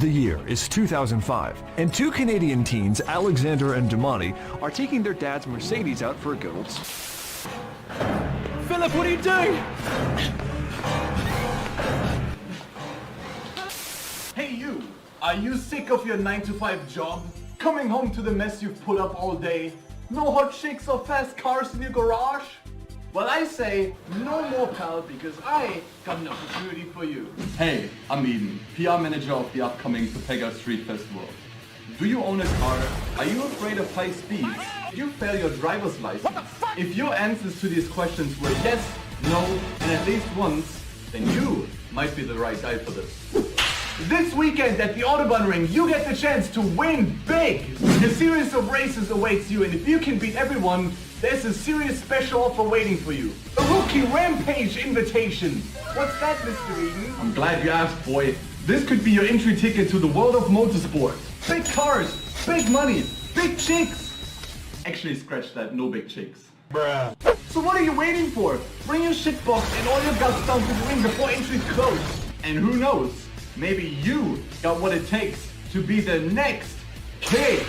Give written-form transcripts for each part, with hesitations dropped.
The year is 2005, and two Canadian teens, Alexander and Damani, are taking their dad's Mercedes out for a go. Philip, what are you doing? Hey you! Are you sick of your 9-to-5 job? Coming home to the mess you've put up all day? No hot chicks or fast cars in your garage? Well, I say no more, pal, because I got an opportunity for you. Hey, I'm Eden, PR manager of the upcoming PEPEGA Street Festival. Do you own a car? Are you afraid of high speeds? Did you fail your driver's license? What the fuck? If your answers to these questions were yes, no, and at least once, then you might be the right guy for this. This weekend at the Autobahn Ring, you get the chance to win big! A series of races awaits you, and if you can beat everyone, there's a serious special offer waiting for you. A rookie rampage invitation! What's that, Mr. Eden? I'm glad you asked, boy. This could be your entry ticket to the world of motorsport. Big cars, big money, big chicks! Actually, scratch that, no big chicks. Bruh. So what are you waiting for? Bring your shitbox and all your guts down to the ring before entry's closed. And who knows? Maybe you got what it takes to be the next king!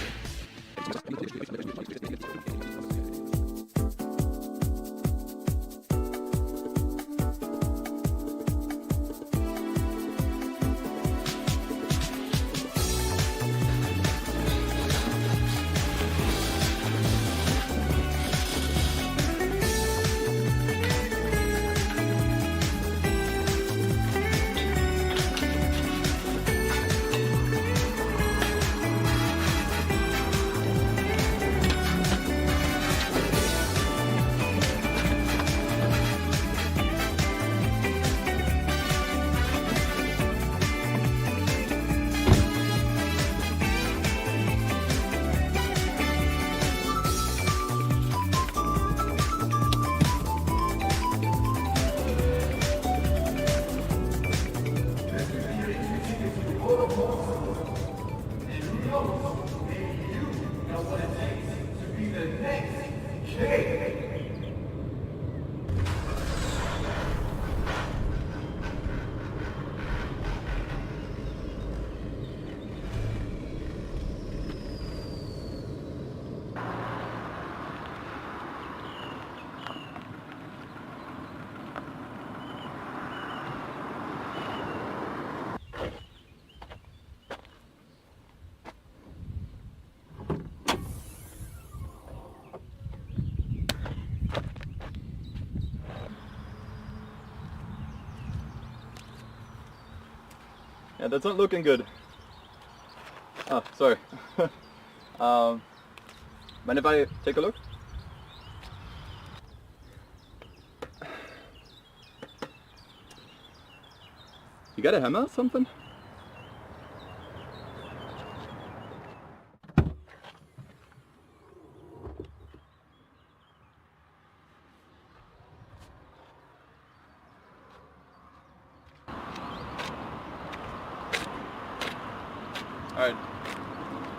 Yeah, that's not looking good. Oh, sorry. Mind if I take a look? You got a hammer or something? Alright,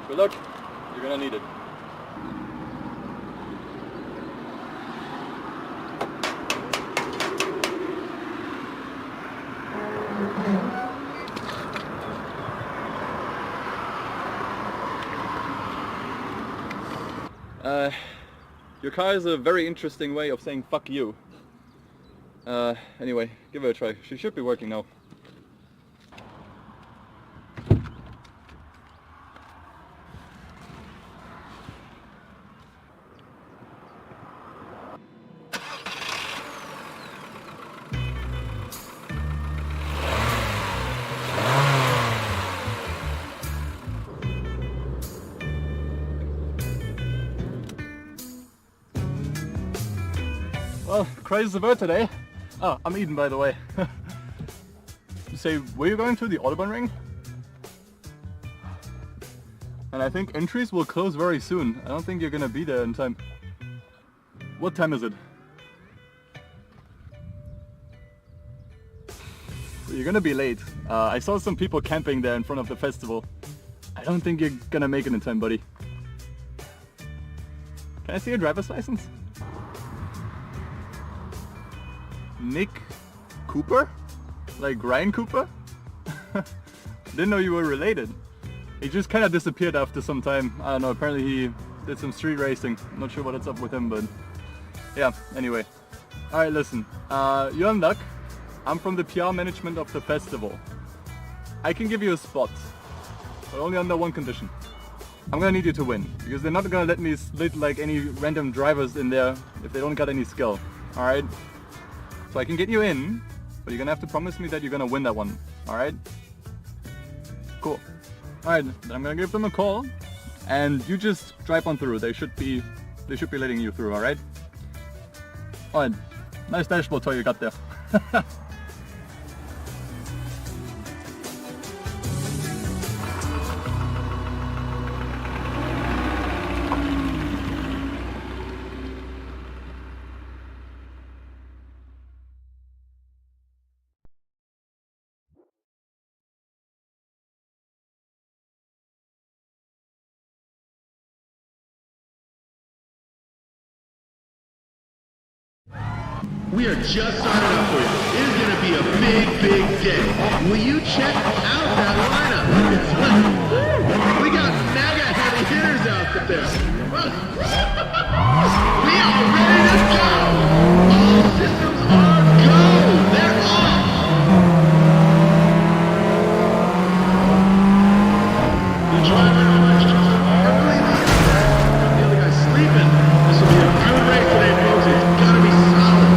good luck, you're gonna need it. Your car is a very interesting way of saying fuck you. Anyway, give it a try, she should be working now. Well, crazy the bird today. Oh, I'm Eden, by the way. You say, were you going to the Autobahn Ring? And I think entries will close very soon. I don't think you're gonna be there in time. What time is it? You're gonna be late. I saw some people camping there in front of the festival. I don't think you're gonna make it in time, buddy. Can I see your driver's license? Nick Cooper? Like Ryan Cooper? Didn't know you were related. He just kind of disappeared after some time. I don't know, apparently he did some street racing. I'm not sure what's up with him, but yeah, anyway. Alright, listen, you're in luck. I'm from the PR management of the festival. I can give you a spot, but only under one condition. I'm gonna need you to win, because they're not gonna let me split like any random drivers in there if they don't got any skill. Alright? So I can get you in, but you're gonna have to promise me that you're gonna win that one. Alright? Cool. Alright, then I'm gonna give them a call, and you just drive on through. They should be letting you through, alright? Alright, nice dashboard toy you got there. We are just signing up for you. It is going to be a big, big day. Will you check out that lineup? We got mega heavy hitters out there. We are ready to go. All systems are go. They're off. The driver and the other guy's sleeping. This will be a good race today, folks. It's got to be solid.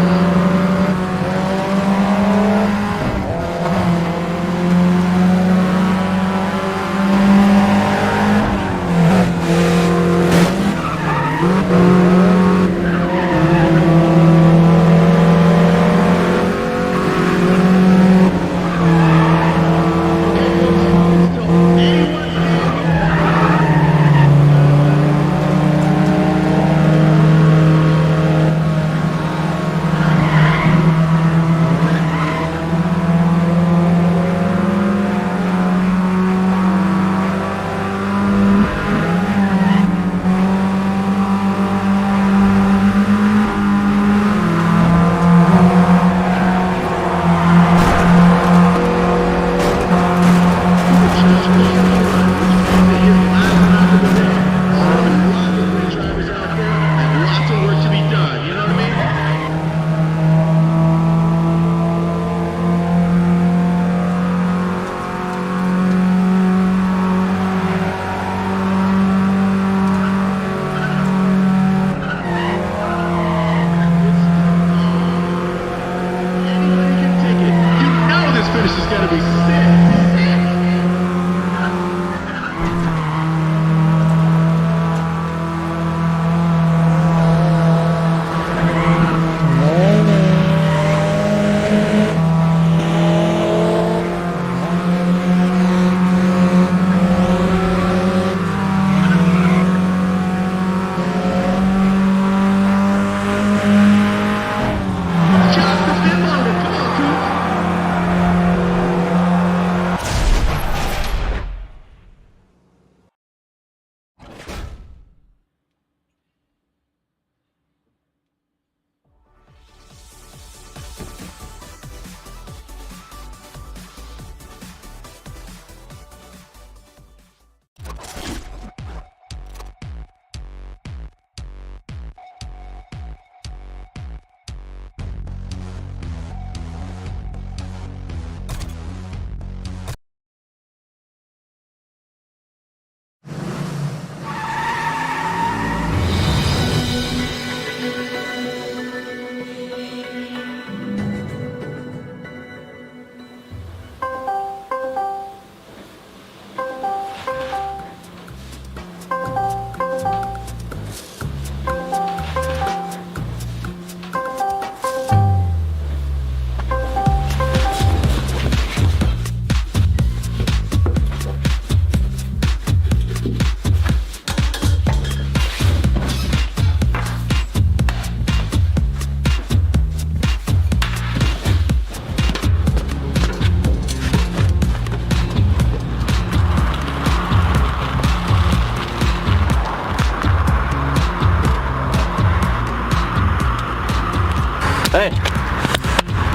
Hey!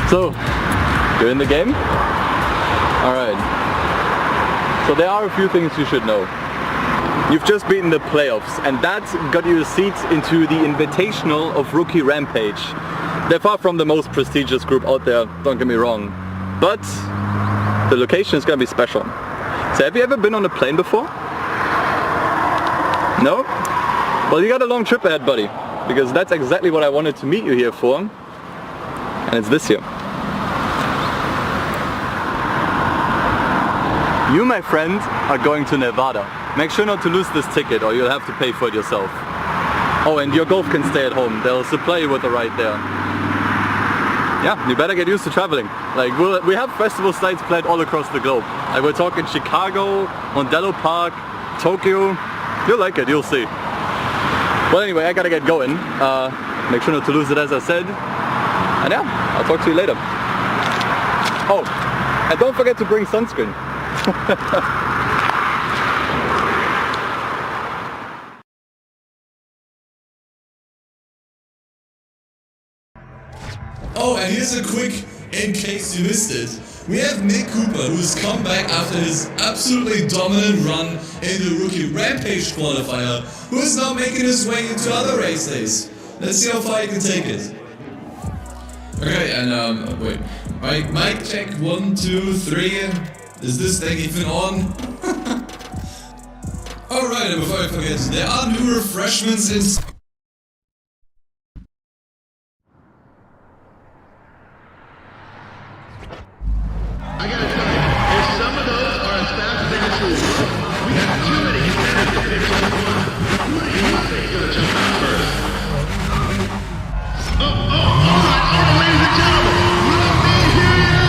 So, you're in the game? Alright. So there are a few things you should know. You've just beaten the playoffs, and that got you a seat into the Invitational of Rookie Rampage. They're far from the most prestigious group out there, don't get me wrong, but the location is gonna be special. So have you ever been on a plane before? No? Well, you got a long trip ahead, buddy, because that's exactly what I wanted to meet you here for, and it's this here. You, my friend, are going to Nevada. Make sure not to lose this ticket or you'll have to pay for it yourself. Oh, and your golf can stay at home. They'll supply you with a ride there. Yeah, you better get used to traveling. Like, we have festival sites planned all across the globe. Like, we're talking Chicago, Mondello Park, Tokyo. You'll like it, you'll see. Well, anyway, I gotta get going. Make sure not to lose it, as I said. And yeah, I'll talk to you later. Oh, and don't forget to bring sunscreen. Oh, and here's a quick, in case you missed it. We have Nick Cooper, who's come back after his absolutely dominant run in the Rookie Rampage qualifier, who is now making his way into other race days. Let's see how far he can take it. Okay, and wait. Mic check, 1, 2, 3. Is this thing even on? Alright, and before I forget, there are new refreshments in... I gotta tell you, if some of those are as fast as they actually look, we got too many contenders to finish on one. Who do you think is gonna jump out first? Alright, ladies and gentlemen, let me hear ya!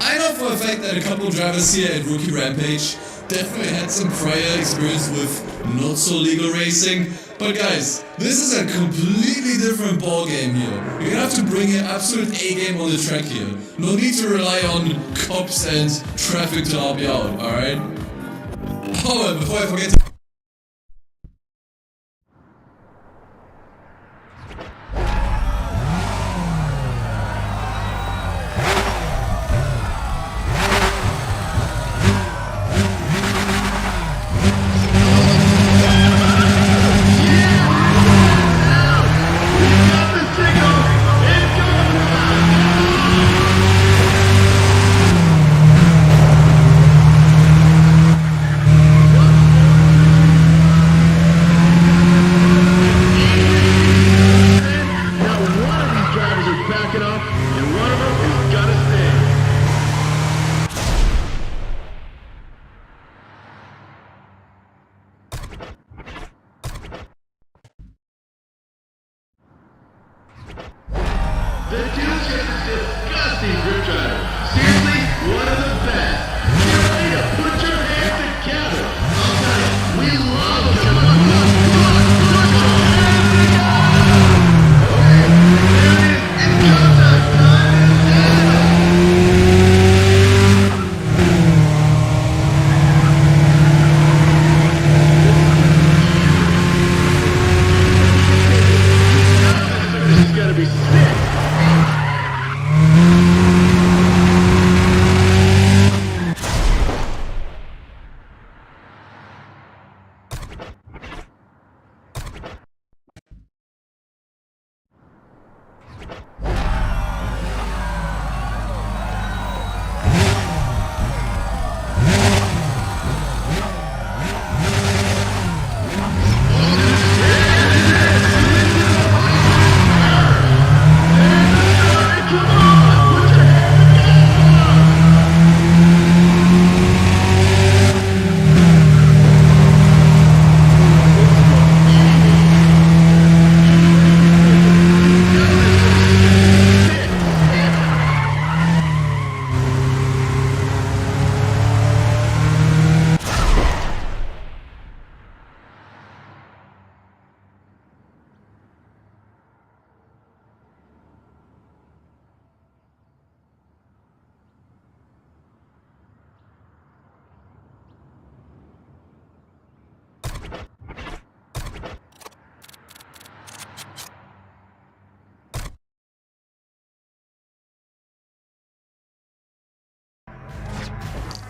I know for a fact that a couple of drivers here at Rookie Rampage definitely had some prior experience with not so legal racing, but guys, this is a completely different ball game here. You're gonna have to bring your absolute A game on the track here. No need to rely on cops and traffic to help you out, alright? Oh, and before I forget,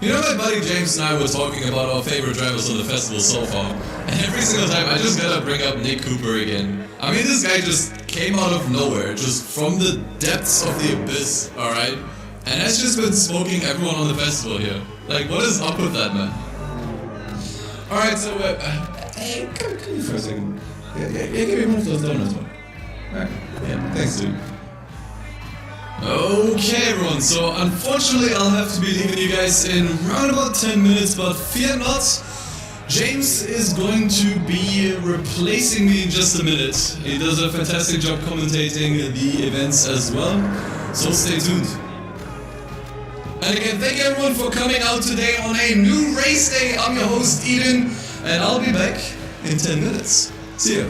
You know, my buddy James and I were talking about our favorite drivers on the festival so far, and every single time I just gotta bring up Nick Cooper again. I mean, this guy just came out of nowhere, just from the depths of the abyss, alright? And has just been smoking everyone on the festival here. Like, what is up with that, man? Alright, so, hey, come here for a second. Yeah, give me one of those donuts, man. Alright, yeah, thanks, dude. Okay, everyone, so unfortunately I'll have to be leaving you guys in around about 10 minutes, but fear not, James is going to be replacing me in just a minute. He does a fantastic job commentating the events as well, so stay tuned. And again, thank you everyone for coming out today on a new race day. I'm your host, Eden, and I'll be back in 10 minutes. See ya.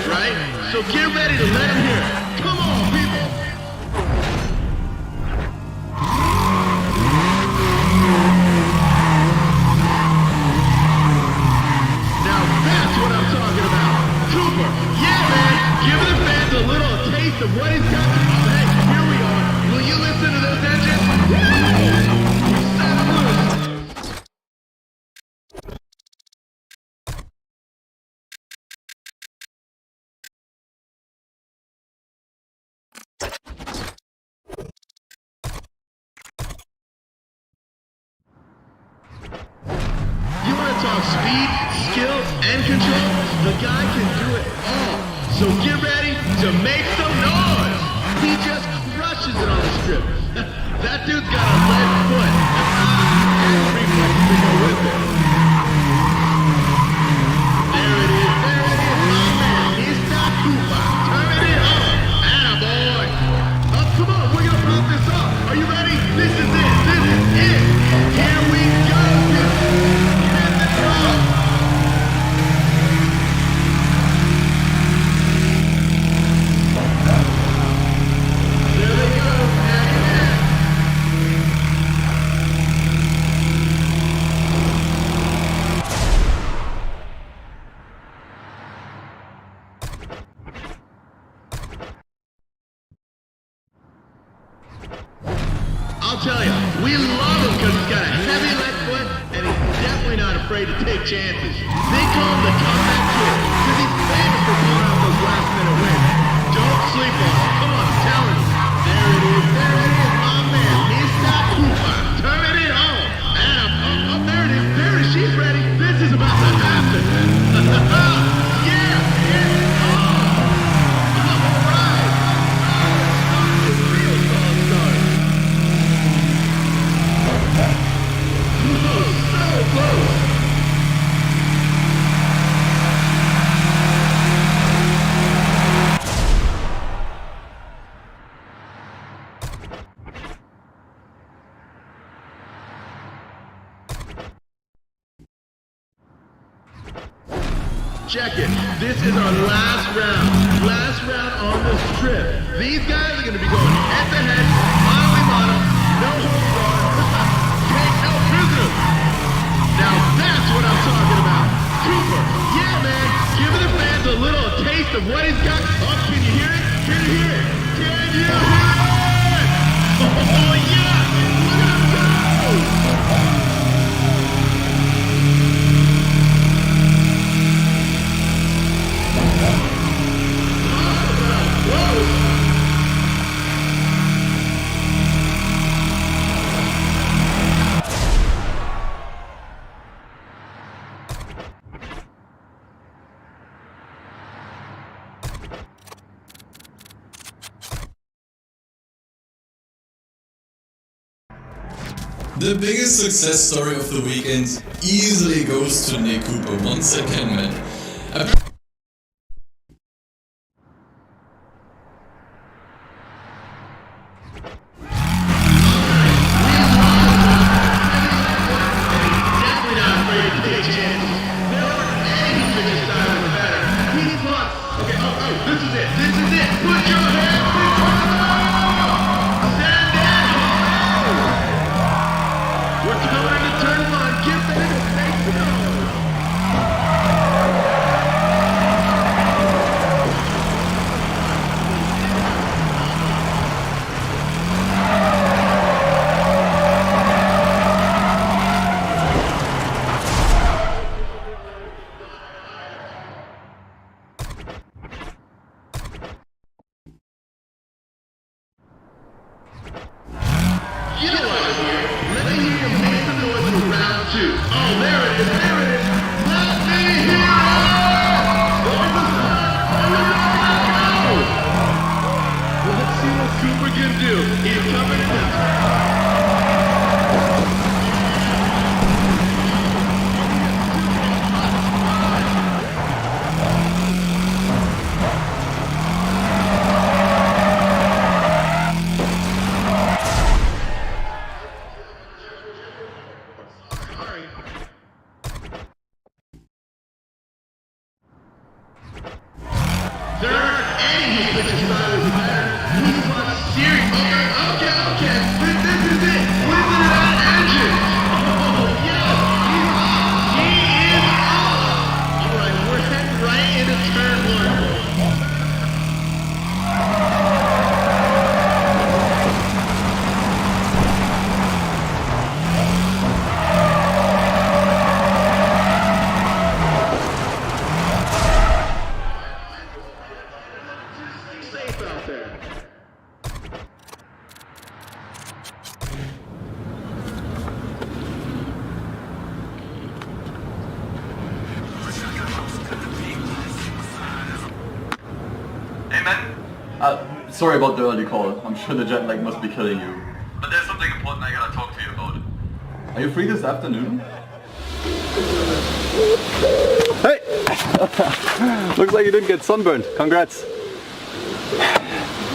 Right? So get ready to let him hear it. Come on, people! Now that's what I'm talking about. Cooper, yeah, man! Give the fans a little taste of what he's got. Hey, here we are. Will you listen to those engines? Set them loose. Talk speed, skill, and control, the guy can do it all. So get ready to make some noise. He just crushes it on the strip. That dude's got a lead foot. And reflexes to go with it. There it is, my man. He's not Cooper. Turn it on. Attaboy. Oh, come on, we're gonna pop this off. Are you ready? This is it. This is it. Here we go. I'll tell you, we love him because he's got a heavy left foot and he's definitely not afraid to take chances. They call him the comeback kid because he's famous for pulling out those last-minute wins. Don't sleep on him. Come on, I'm telling you. There it is, my man. Mr. Cooper. Turn it on. Oh, there it is. She's ready. This is about to happen. Yeah, it's on. All right. It's the real song starts. So close. Check it. This is our last round. Last round on this trip. These guys are going to be going head-to-head, mano-a-mano, no holds barred, take no prisoners. Now that's what I'm talking about. Cooper, yeah, man. Giving the fans a little taste of what he's got. Oh, can you hear it? Can you hear it? Can you hear it? Oh, yeah. Look at him go. The biggest success story of the weekend easily goes to Nick Cooper once again, man. This is it. Put your hands in front of them. Send it home. coming into turn. Sorry about the early call. I'm sure the jet lag must be killing you. But there's something important I gotta talk to you about. Are you free this afternoon? Hey! Looks like you didn't get sunburned. Congrats.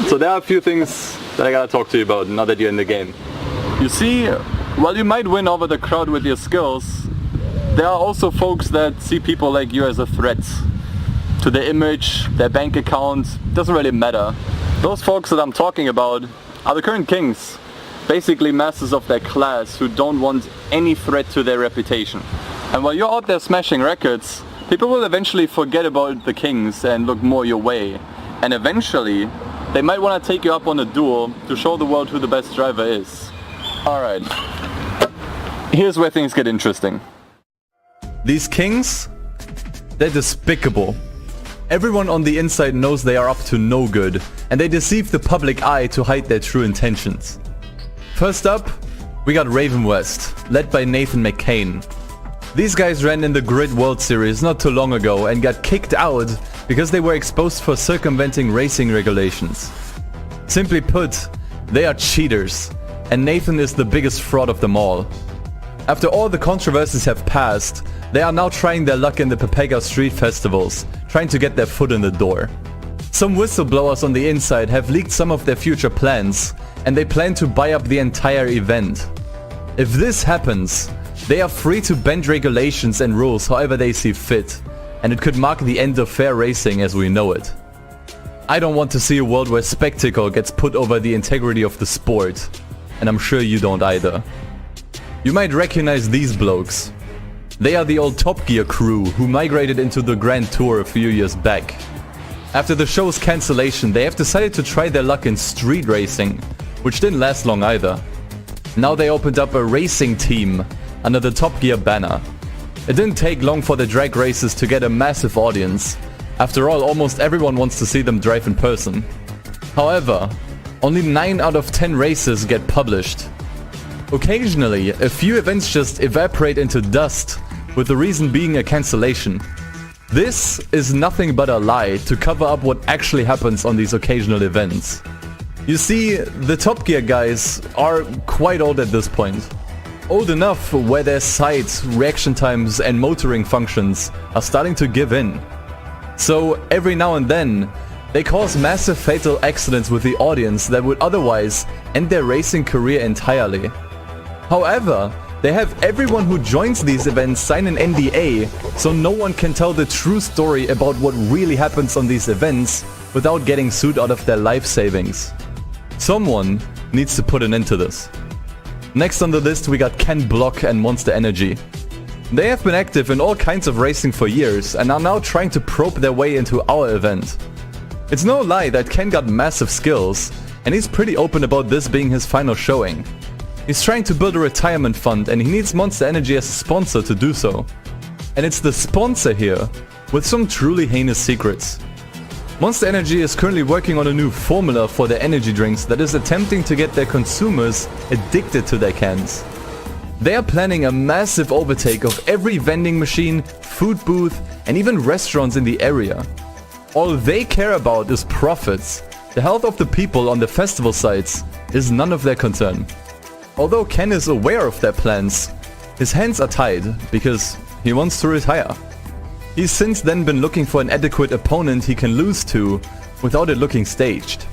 So there are a few things that I gotta talk to you about now that you're in the game. You see, while you might win over the crowd with your skills, there are also folks that see people like you as a threat to their image, their bank account. Doesn't really matter. Those folks that I'm talking about are the current kings, basically masters of their class who don't want any threat to their reputation. And while you're out there smashing records, people will eventually forget about the kings and look more your way. And eventually, they might want to take you up on a duel to show the world who the best driver is. Alright, here's where things get interesting. These kings, they're despicable. Everyone on the inside knows they are up to no good, and they deceive the public eye to hide their true intentions. First up, we got Raven West, led by Nathan McCain. These guys ran in the Grid World Series not too long ago and got kicked out because they were exposed for circumventing racing regulations. Simply put, they are cheaters, and Nathan is the biggest fraud of them all. After all the controversies have passed, they are now trying their luck in the PEPEGA street festivals, trying to get their foot in the door. Some whistleblowers on the inside have leaked some of their future plans, and they plan to buy up the entire event. If this happens, they are free to bend regulations and rules however they see fit, and it could mark the end of fair racing as we know it. I don't want to see a world where spectacle gets put over the integrity of the sport, and I'm sure you don't either. You might recognize these blokes. They are the old Top Gear crew who migrated into the Grand Tour a few years back. After the show's cancellation, they have decided to try their luck in street racing, which didn't last long either. Now they opened up a racing team under the Top Gear banner. It didn't take long for the drag races to get a massive audience. After all, almost everyone wants to see them drive in person. However, only 9 out of 10 races get published. Occasionally, a few events just evaporate into dust, with the reason being a cancellation. This is nothing but a lie to cover up what actually happens on these occasional events. You see, the Top Gear guys are quite old at this point. Old enough where their sight, reaction times and motoring functions are starting to give in. So every now and then, they cause massive fatal accidents with the audience that would otherwise end their racing career entirely. However, they have everyone who joins these events sign an NDA, so no one can tell the true story about what really happens on these events without getting sued out of their life savings. Someone needs to put an end to this. Next on the list we got Ken Block and Monster Energy. They have been active in all kinds of racing for years and are now trying to probe their way into our event. It's no lie that Ken got massive skills, and he's pretty open about this being his final showing. He's trying to build a retirement fund and he needs Monster Energy as a sponsor to do so. And it's the sponsor here with some truly heinous secrets. Monster Energy is currently working on a new formula for their energy drinks that is attempting to get their consumers addicted to their cans. They are planning a massive overtake of every vending machine, food booth, and even restaurants in the area. All they care about is profits. The health of the people on the festival sites is none of their concern. Although Ken is aware of their plans, his hands are tied because he wants to retire. He's since then been looking for an adequate opponent he can lose to without it looking staged.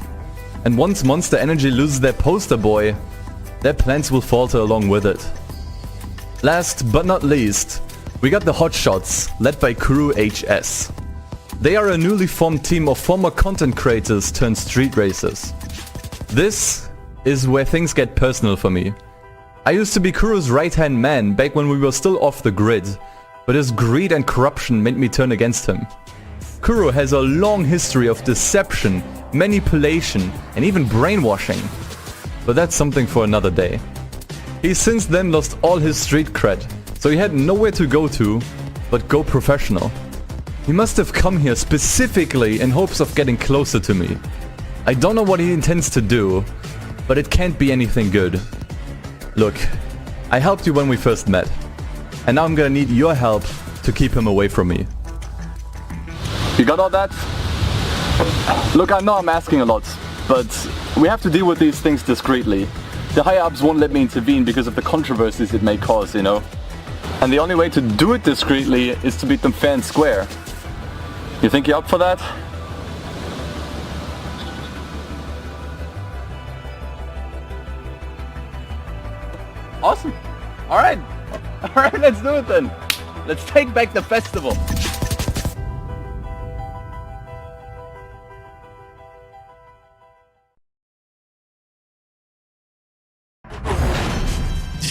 And once Monster Energy loses their poster boy, their plans will falter along with it. Last but not least, we got the Hotshots, led by Crew HS. They are a newly formed team of former content creators turned street racers. This is where things get personal for me. I used to be Kuro's right-hand man back when we were still off the grid, but his greed and corruption made me turn against him. Kuro has a long history of deception, manipulation, and even brainwashing. But that's something for another day. He's since then lost all his street cred, so he had nowhere to go to but go professional. He must have come here specifically in hopes of getting closer to me. I don't know what he intends to do, but it can't be anything good. Look, I helped you when we first met, and now I'm gonna need your help to keep him away from me. You got all that? Look, I know I'm asking a lot, but we have to deal with these things discreetly. The higher-ups won't let me intervene because of the controversies it may cause, you know? And the only way to do it discreetly is to beat them fair and square. You think you're up for that? Awesome. Alright, let's do it then. Let's take back the festival.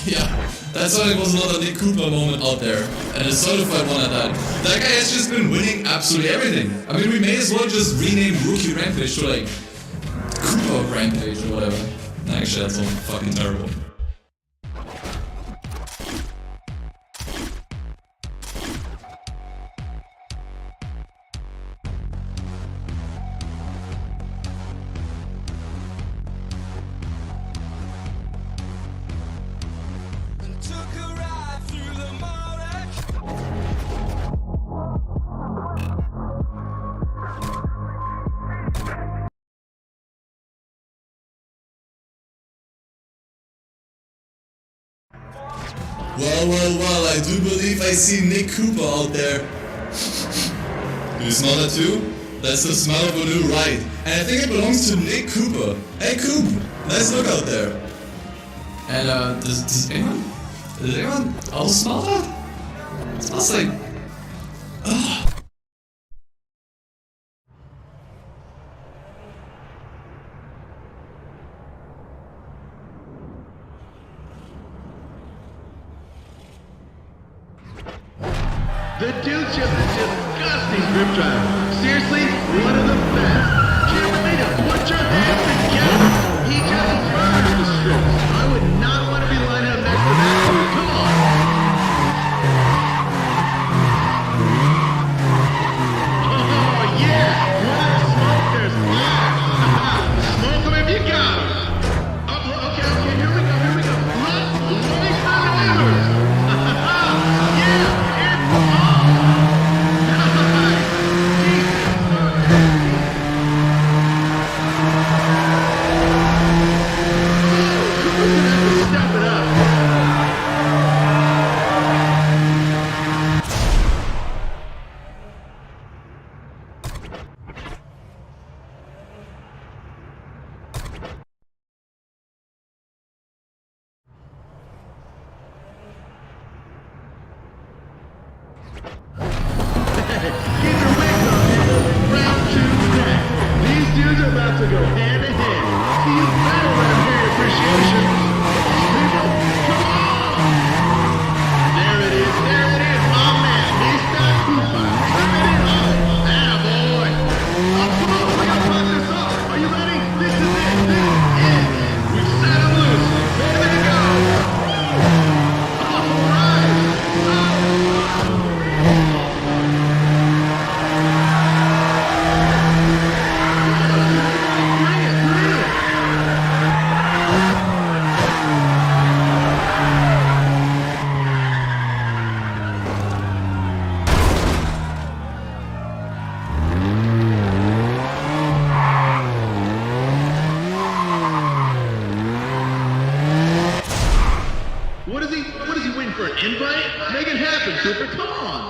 Yeah, that's why there was another Nick Cooper moment out there. And a certified one at that. That guy has just been winning absolutely everything. I mean, we may as well just rename Rookie Rampage to like Cooper Rampage or whatever. Actually, that's all fucking terrible. Well, I do believe I see Nick Cooper out there. Do you smell that too? That's the smell of a new ride. And I think it belongs to Nick Cooper. Hey Coop, nice look out there. And does anyone else smell that? It smells like... Ugh. The dude's just a disgusting grip driver. Seriously, one of the best. Can't wait to put your hands together. He just murders the strips. I would not want to be lined up next to that dude. Come on. Oh yeah, where there's smoke, there's fire. Smoke them if you got them. Oh, okay, here we go. Look, like the neighbors. Yeah, it's on. for an invite? Make it happen, Cooper. Come on.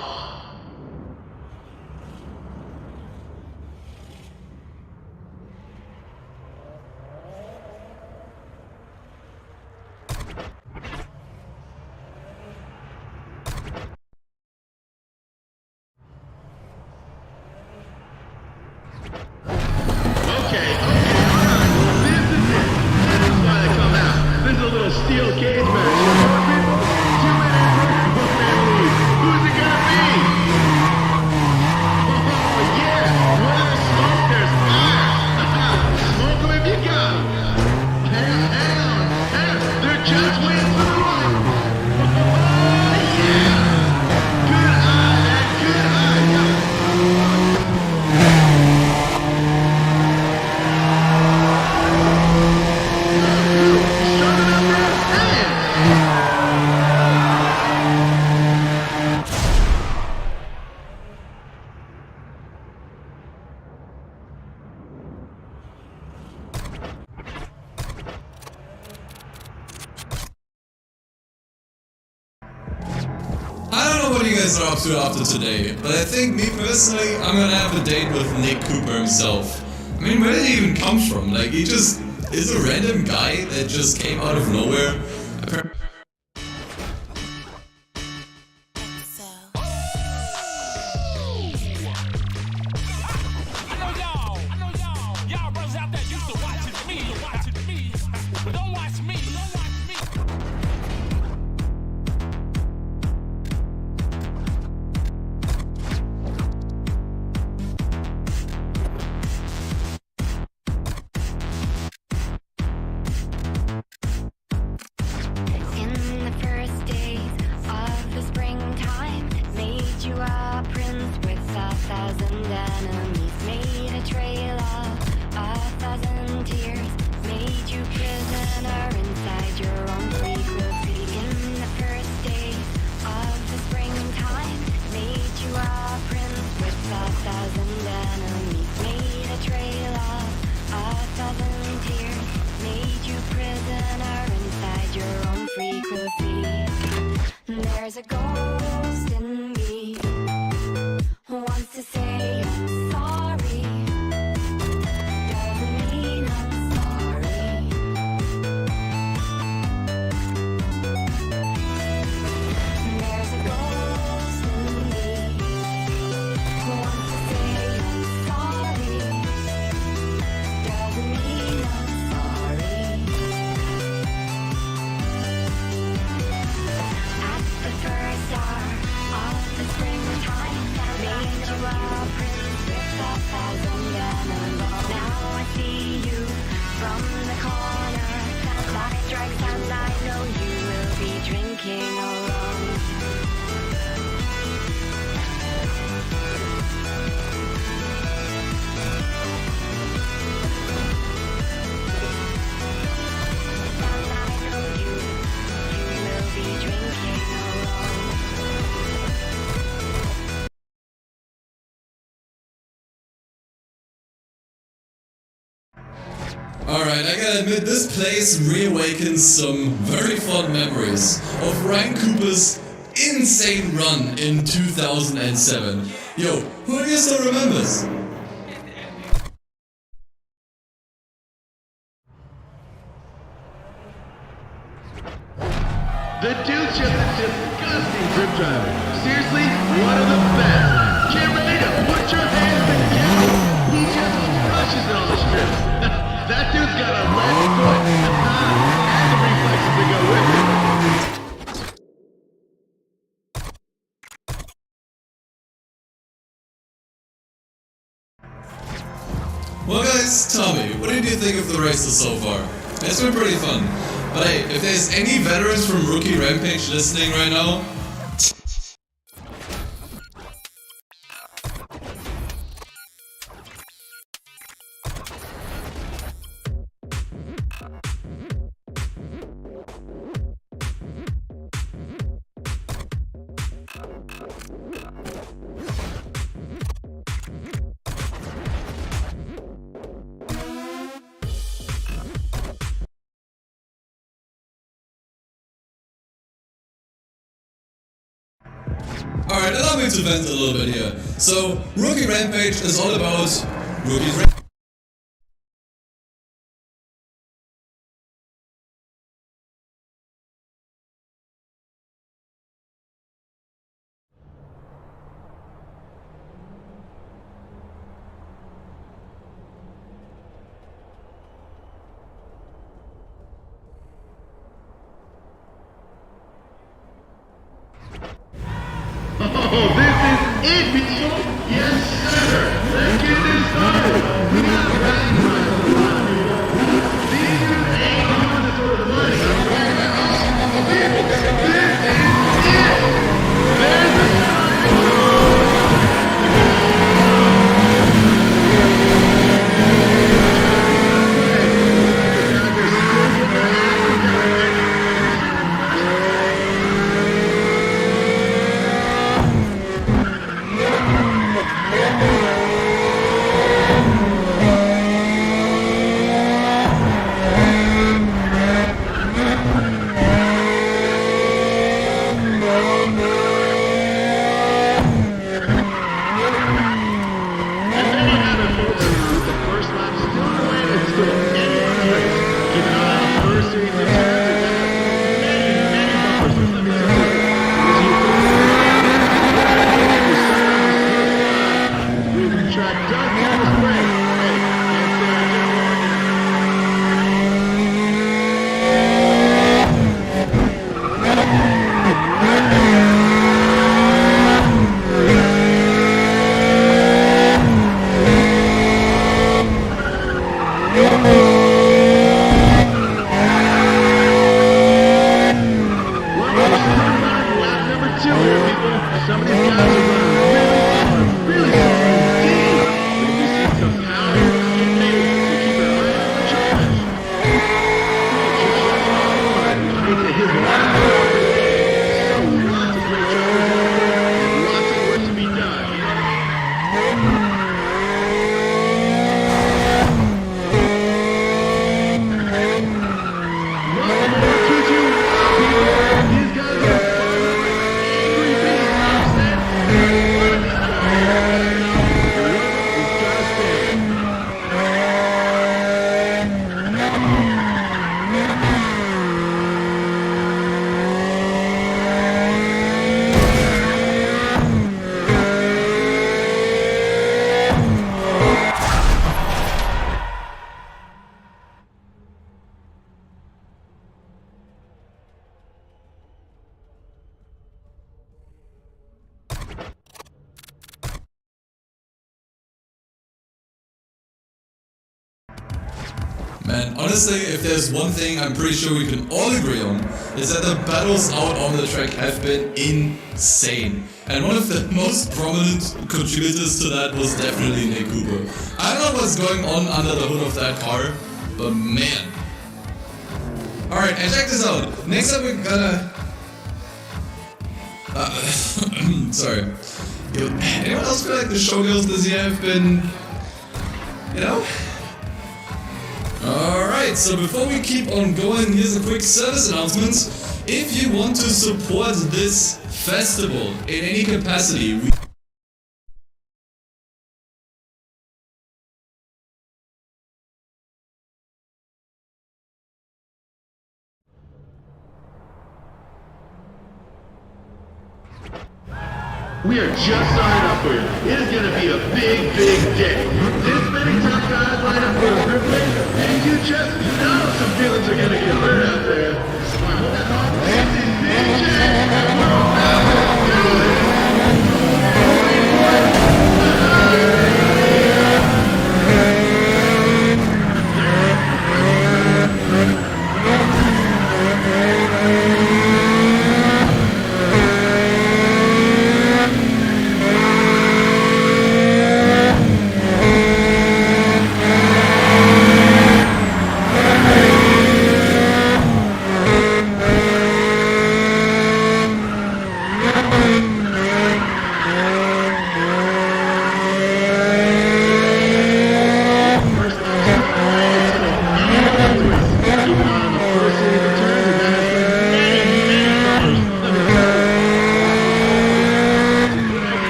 Okay, alright. This is it. This is why they come out. This is a little steel cage match. People, 2 minutes, 1 man lead. Who's it gonna be? Oh yeah, where there's smoke, there's fire. Smoke them if you got 'em. Hang on. They're just waiting for the light. Oh yeah. Good eye, man. Good eye. I don't know what you guys are up to after today, but I think me personally, I'm gonna have a date with Nick Cooper himself. I mean, where did he even come from? Like, he just is a random guy that just came out of nowhere. There's a ghost in me who wants to say I'm sorry. Doesn't mean I'm sorry. There's a ghost in me who wants to say I'm sorry. Doesn't mean I'm sorry. The first star of the springtime made you a prince with 1,000 diamonds. Now I see you from the corner. Clock strikes and I know you will be drinking alone. And I know you will be drinking alone. Alright, I gotta admit, this place reawakens some very fond memories of Ryan Cooper's insane run in 2007. Yo, who of you still remembers? The dude's just a disgusting drip driver. Seriously, one of the best. Get ready to put your hands together. He just crushes it on the strip. That dude's got a left foot and the reflexes to go with it. Well guys, tell me, what did you think of the races so far? It's been pretty fun. But hey, if there's any veterans from Rookie Rampage listening right now, Alright, allow me to vent a little bit here. So, Rookie Rampage is all about rookies. Oh, this is it, people! Yes, sir! Let's get this started! We got a ride for a lot of people. These dudes ain't doing this for the money. This is it! There's the Man, honestly, if there's one thing I'm pretty sure we can all agree on, is that the battles out on the track have been insane. And one of the most prominent contributors to that was definitely Nick Cooper. I don't know what's going on under the hood of that car, but man. Alright, and check this out. Next up we're gonna... sorry. Yo, anyone else feel like the showgirls this year have been... you know? Alright, so before we keep on going, here's a quick service announcement. If you want to support this festival in any capacity, we are just starting up for you. It is going to be a big, big day. This many top guys line up for the privilege, and you just know some feelings are going to get hurt out there. This is Big J. We're about to do it.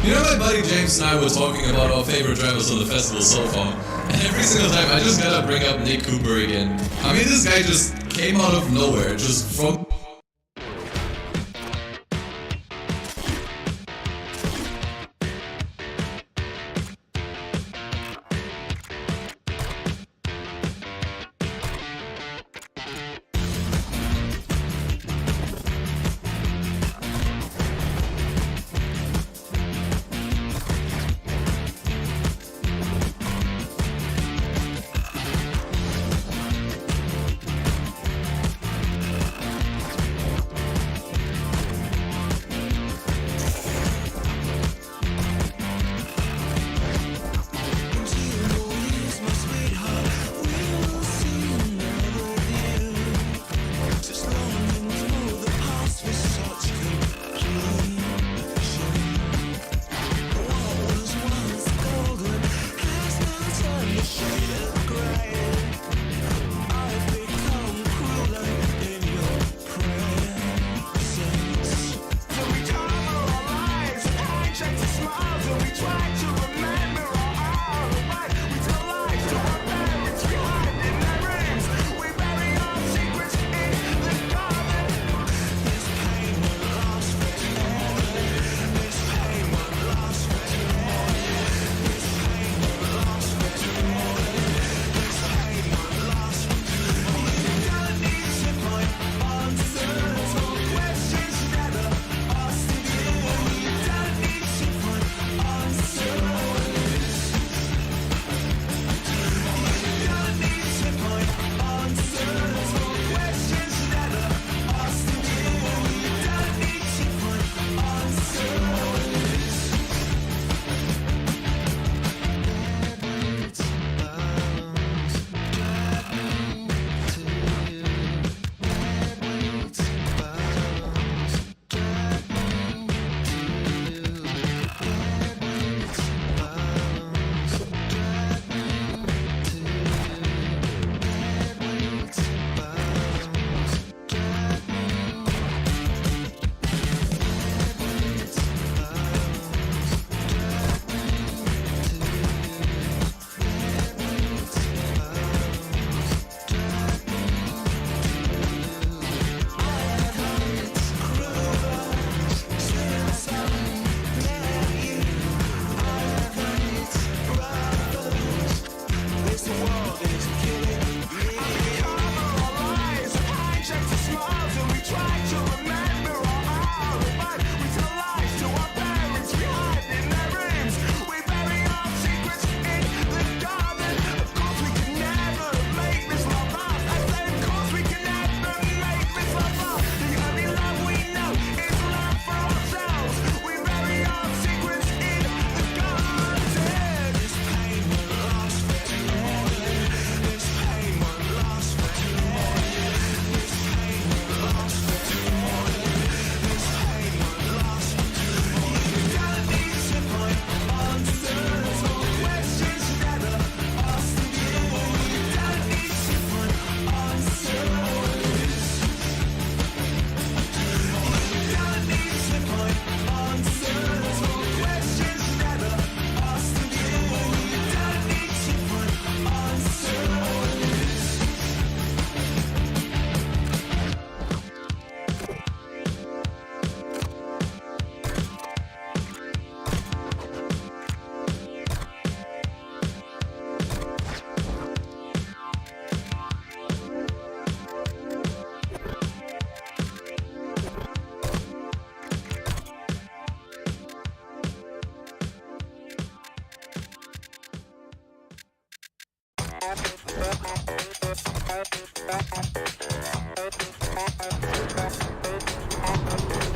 You know, my buddy James and I were talking about our favorite drivers on the festival so far, and every single time I just gotta bring up Nick Cooper again. I mean, this guy just came out of nowhere, just from...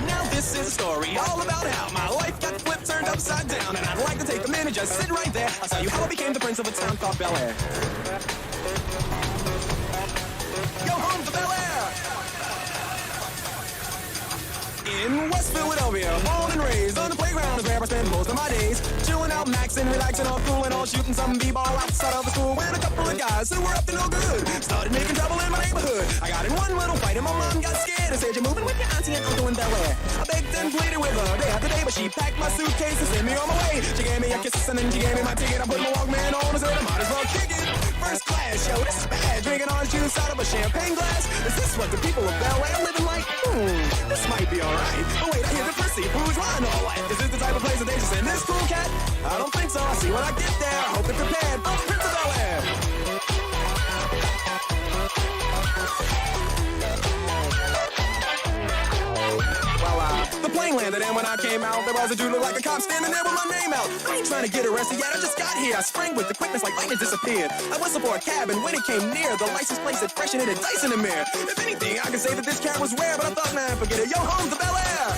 Now this is a story all about how my life got flipped, turned upside down, and I'd like to take a minute, just sit right there. I'll tell you how I became the prince of a town called Bel Air. Go home to Bel Air! In West Philadelphia, born and raised on the playground is where I spend most of my days, chilling out, maxing Relaxing, all cool and all, shooting some b-ball outside of the school when a couple of guys who were up to no good started making trouble in my neighborhood. I got in one little fight and my mom got scared and said, "You're moving with your auntie and uncle in Bel Air." I begged and pleaded with her day after day, but she packed my suitcase and sent me on my way. She gave me a kiss and then she gave me my ticket. I put my Walkman on and said, "I might as well kick it." First class, yo, this is bad. Drinking orange juice out of a champagne glass. Is this what the people of Bel Air living like? This might be alright. But wait, I hear the first seafood's lying all right. Is this the type of place that they just send this cool cat? I don't think so. I'll see when I get there. I hope they're prepared. I'm Prince of Bel Air. The plane landed and when I came out, there was a dude look like a cop standing there with my name out. I ain't trying to get arrested yet, I just got here. I sprang with the quickness like lightning disappeared. I whistled for a cab and when it came near, the license plate said fresh and it had dice in the mirror. If anything, I could say that this cab was rare, but I thought, man, forget it. Yo, home to Bel Air.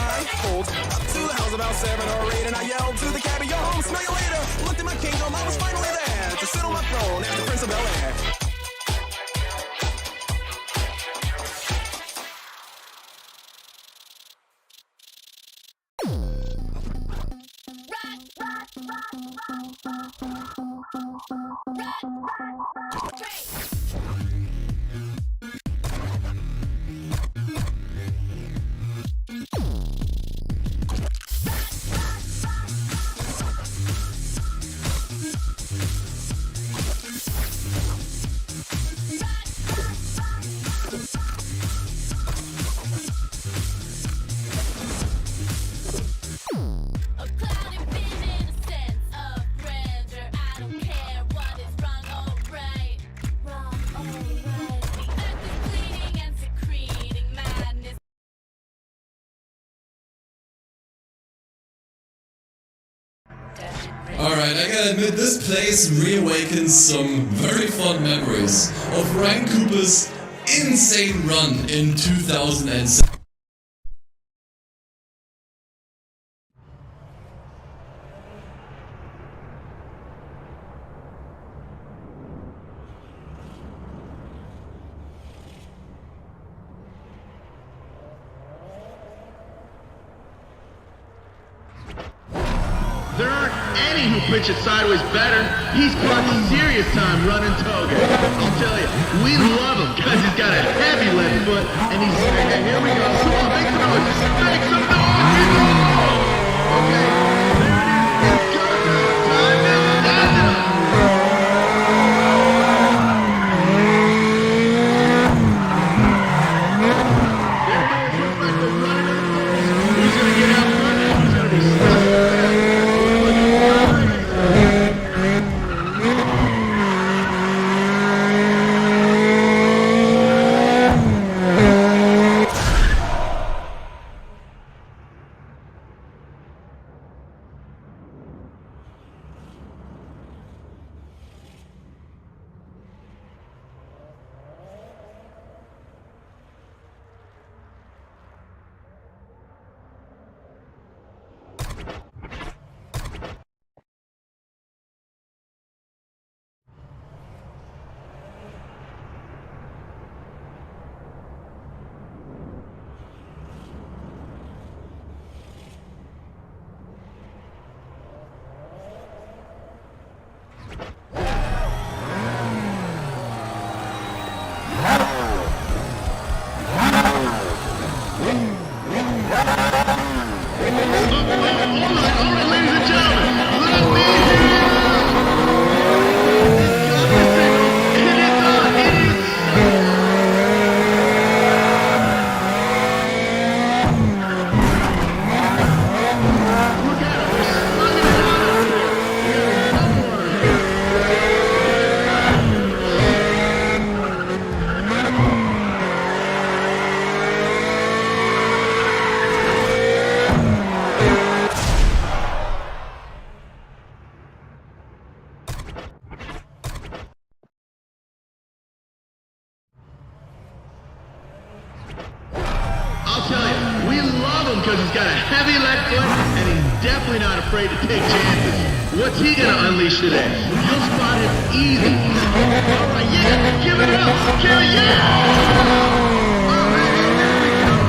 I pulled up to the house about 7 or 8 and I yelled to the cabbie, "Yo, home, smell you later." Looked at my kingdom, I was finally there to sit on my throne as the Prince of Bel Air. Alright, I gotta admit, this place reawakens some very fond memories of Ryan Cooper's insane run in 2007. There aren't any who pitch it sideways better. He's caught serious time running toga. I'll tell you, we love him because he's got a heavy left foot and he's here we go. Come on, make some noise. Make some noise. Okay, there it is. It's go time. Time is up. There it is. Looks like they're running to the post. Who's gonna get out front and who's gonna be stuck? Because he's got a heavy left foot and he's definitely not afraid to take chances. What's he gonna unleash today? You'll spot him easy. All right, yeah, give it up, Kerry, yeah! All right, here we go.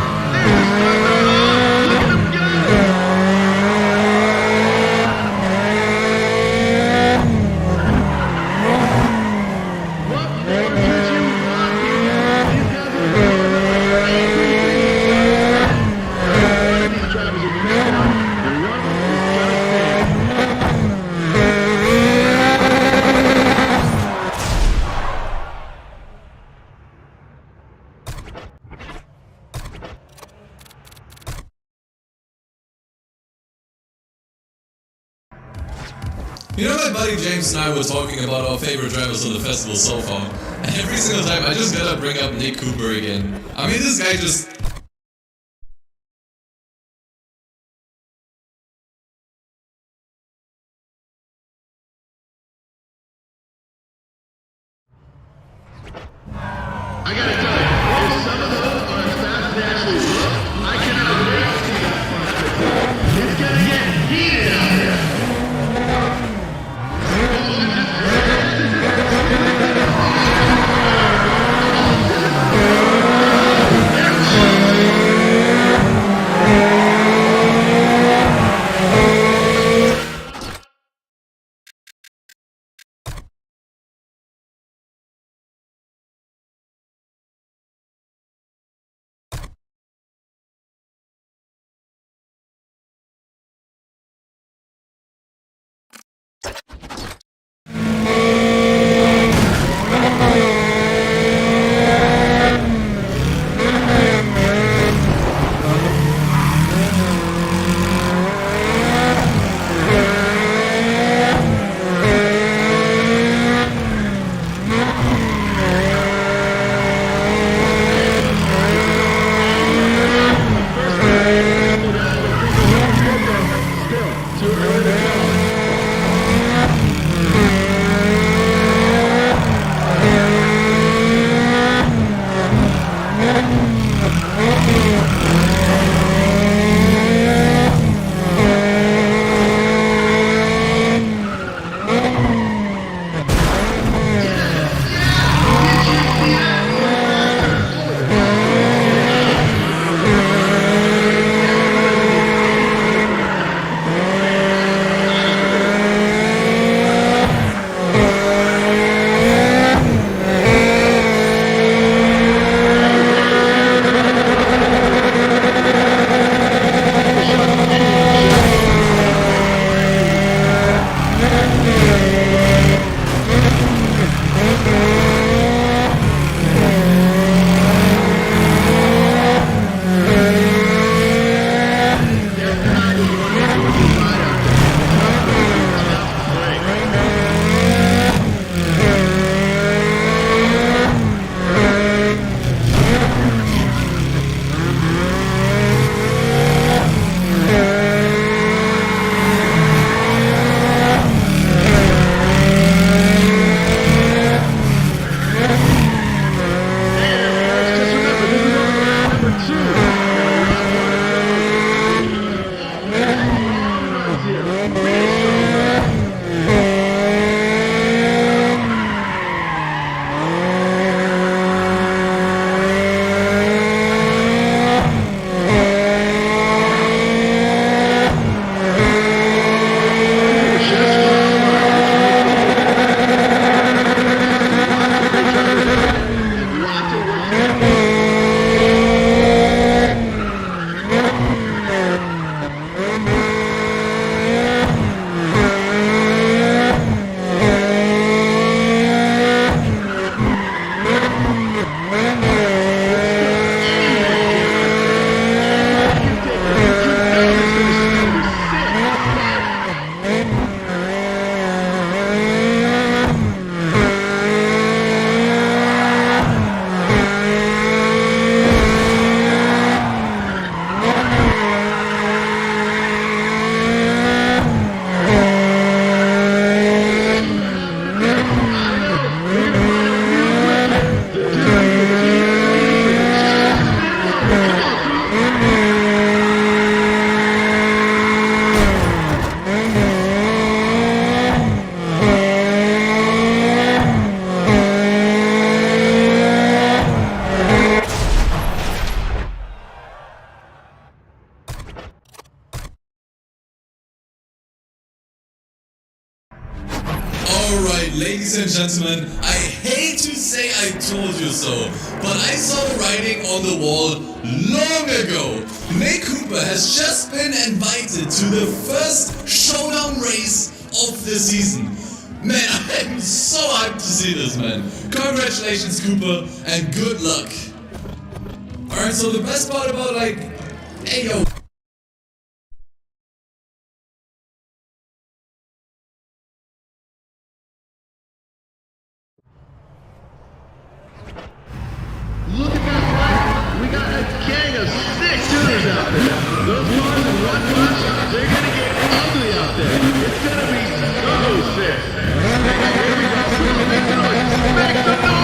You know, my buddy James and I were talking about our favorite drivers on the festival so far, and every single time I just gotta bring up Nick Cooper again. I mean, this guy just... I gotta tell you, if some of those are as fast as they actually look, I cannot wait to see that front fifty. It's gonna get heated out there. Alright, ladies and gentlemen, I hate to say I told you so, but I saw the writing on the wall long ago. Nick Cooper has just been invited to the first showdown race of the season. Man, I'm so hyped to see this, man. Congratulations, Cooper, and good luck. Alright, so the best part about, like, hey yo. Look at that light. We got a gang of sick tuners out there. Those cars in one punch, they're gonna get ugly out there. It's gonna be so sick. Here we go. Make some noise. Make some noise.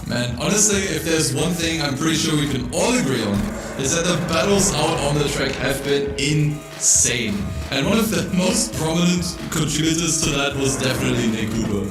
Man, honestly, if there's one thing I'm pretty sure we can all agree on, is that the battles out on the track have been insane. And one of the most prominent contributors to that was definitely Nick Cooper.